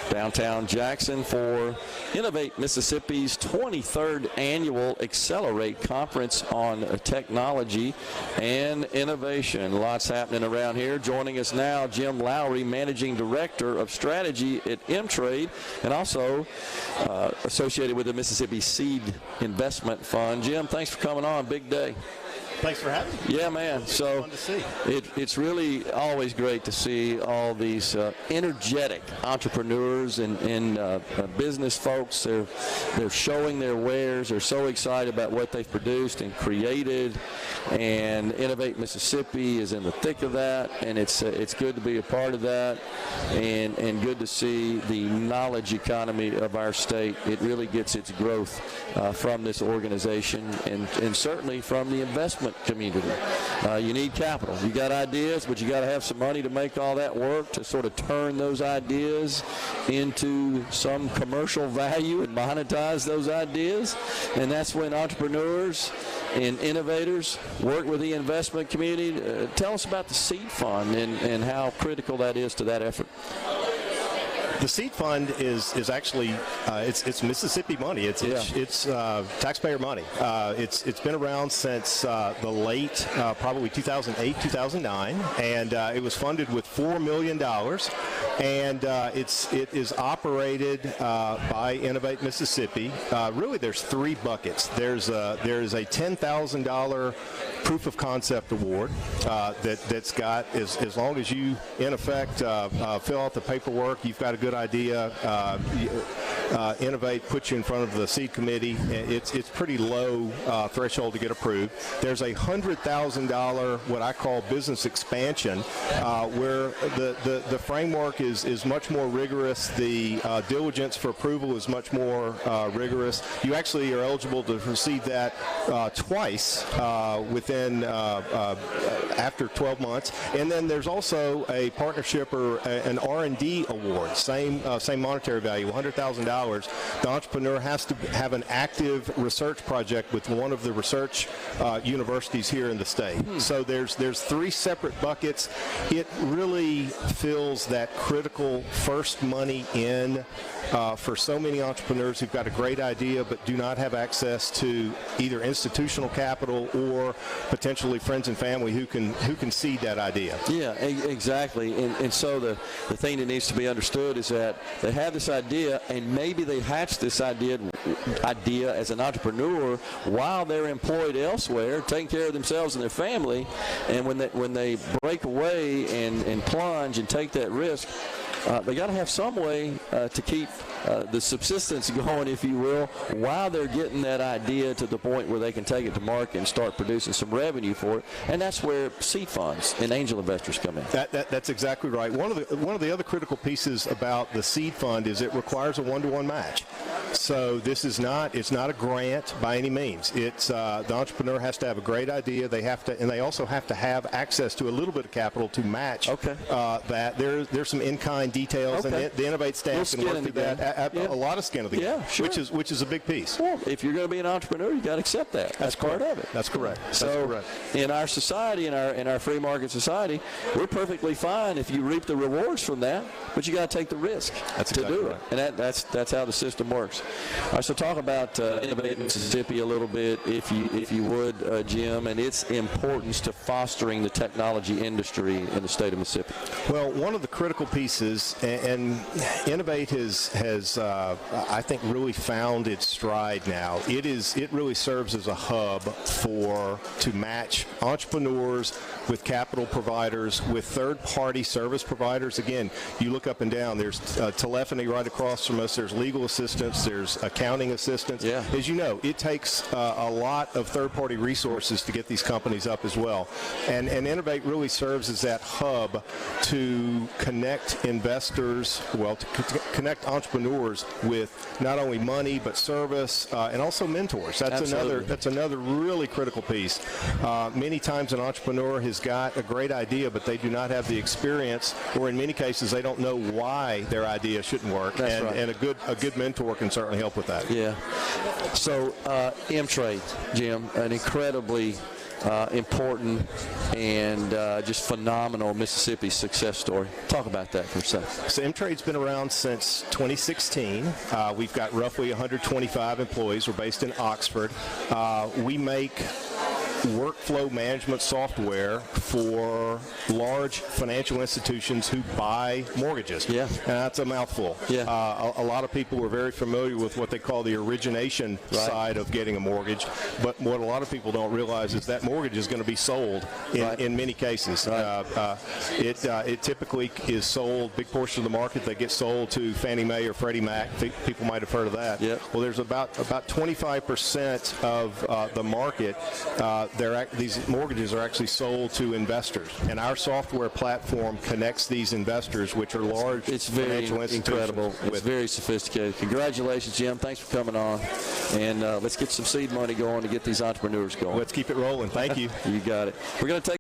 downtown Jackson for Innovate Mississippi's 23rd Annual Accelerate Conference on Technology and Innovation. Lots happening around here. Joining us now, Jim Lowery, Managing Director of Strategy at mTrade, and also associated with the Mississippi Seed Investment Fund. Jim, thanks for coming on. Big day. Thanks for having me. Yeah, man. So fun to see. It's really always great to see all these energetic entrepreneurs and business folks. They're showing their wares. They're so excited about what they've produced and created. And Innovate Mississippi is in the thick of that, and it's good to be a part of that, and good to see the knowledge economy of our state. It really gets its growth from this organization and certainly from the investment community. You need capital. You got ideas, but you got to have some money to make all that work, to sort of turn those ideas into some commercial value and monetize those ideas. And that's when entrepreneurs and innovators work with the investment community. Tell us about the Seed Fund and how critical that is to that effort. The Seed Fund is actually it's Mississippi money. It's taxpayer money. It's been around since the late probably 2008, 2009, and it was funded with $4 million, and it is operated by Innovate Mississippi. Really, there's three buckets. There is a $10,000 proof of concept award that's got as long as you in effect fill out the paperwork, you've got a good idea, Innovate puts you in front of the seed committee. It's pretty low threshold to get approved. There's a $100,000 what I call business expansion where the framework is much more rigorous. The diligence for approval is much more rigorous. You actually are eligible to receive that twice within after 12 months. And then there's also a partnership or an R&D award, same monetary value, $100,000. The entrepreneur has to have an active research project with one of the research universities here in the state. So there's three separate buckets. It really fills that critical first money in for so many entrepreneurs who've got a great idea but do not have access to either institutional capital or potentially friends and family who can seed that idea. Yeah, exactly. And so the thing that needs to be understood is that they have this idea, and maybe they hatch this idea as an entrepreneur while they're employed elsewhere, taking care of themselves and their family. And when they break away and plunge and take that risk, they got to have some way to keep the subsistence going, if you will, while they're getting that idea to the point where they can take it to market and start producing some revenue for it. And that's where seed funds and angel investors come in. That's exactly right. One of the other critical pieces about the seed fund is it requires a one-to-one match. So it's not a grant by any means. It's the entrepreneur has to have a great idea. They also have to have access to a little bit of capital to match that. There's some in-kind details, and the Innovate staff can work through that. A lot of skin of the game, sure. which is a big piece. Well, if you're going to be an entrepreneur, you got to accept that. That's part of it. That's correct. So in our society, in our free market society, we're perfectly fine if you reap the rewards from that, but you got to take the risk to do it. And that's how the system works. All right, so talk about Innovate Mississippi a little bit, if you would, Jim, and its importance to fostering the technology industry in the state of Mississippi. Well, one of the critical pieces, and Innovate has I think really found its stride now. It really serves as a hub to match entrepreneurs with capital providers, with third-party service providers. Again, you look up and down, there's telephony right across from us, there's legal assistance, there's accounting assistance. Yeah. As you know, it takes a lot of third-party resources to get these companies up as well. And Innovate really serves as that hub to connect investors, to connect entrepreneurs with not only money but service and also mentors. That's another really critical piece. Many times an entrepreneur has got a great idea, but they do not have the experience, or in many cases they don't know why their idea shouldn't work. And a good mentor can certainly help with that. Yeah. So mTrade, Jim, an incredibly important and just phenomenal Mississippi success story. Talk about that for a second. So mTrade's been around since 2016. We've got roughly 125 employees. We're based in Oxford. We make workflow management software for large financial institutions who buy mortgages. Yeah. And that's a mouthful. Yeah. A lot of people are very familiar with what they call the origination side of getting a mortgage, but what a lot of people don't realize is that mortgage is going to be sold in many cases. It typically is sold, big portion of the market, they get sold to Fannie Mae or Freddie Mac. People might have heard of that. Yep. Well, there's about 25% of the market. These mortgages are actually sold to investors, and our software platform connects these investors, which are large financial institutions. Incredible. It's very sophisticated. Congratulations, Jim. Thanks for coming on, and let's get some seed money going to get these entrepreneurs going. Let's keep it rolling. Thank you. You got it. We're going to take